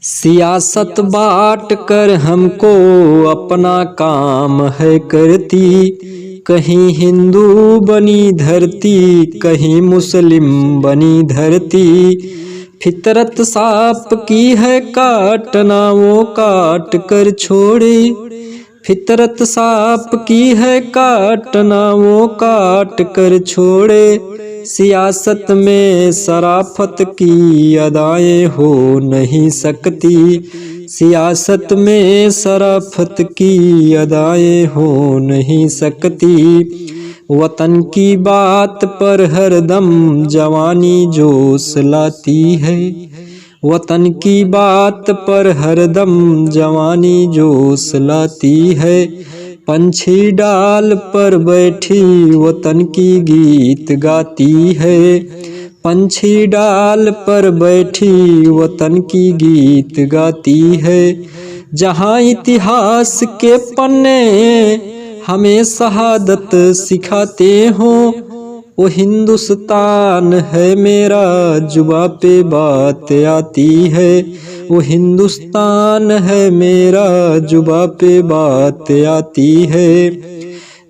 सियासत बांट कर हमको अपना काम है करती। कहीं हिंदू बनी धरती, कहीं मुस्लिम बनी धरती। फितरत सांप की है काटना, वो काट कर छोड़े। फितरत सांप की है काटना, वो काट कर छोड़े। सियासत में शराफत की अदाएं हो नहीं सकती। सियासत में शराफत की अदाएं हो नहीं सकती। वतन की बात पर हरदम जवानी जोश लाती है। वतन की बात पर हरदम जवानी जोश लाती है। पंछी डाल पर बैठी वतन की गीत गाती है। पंछी डाल पर बैठी वतन की गीत गाती है। जहाँ इतिहास के पन्ने हमें शहादत सिखाते हो, वो हिंदुस्तान है मेरा, जुबा पे बात आती है। वो हिंदुस्तान है मेरा, जुबा पे बात आती है।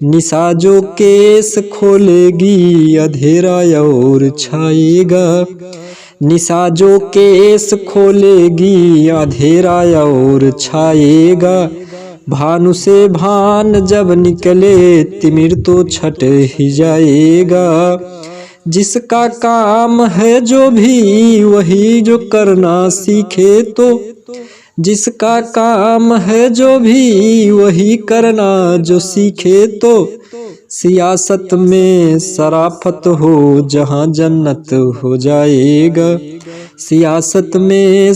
निशा जो केस खोलेगी अंधेरा और छाएगा। निशा जो केस खोलेगी अंधेरा और छाएगा। भानु से भान जब निकले तिमिर तो छट ही जाएगा। जिसका काम है जो भी वही जो करना सीखे तो। जिसका काम है जो भी वही करना जो सीखे तो। सियासत में शराफत हो जहाँ जन्नत हो जाएगा। सियासत में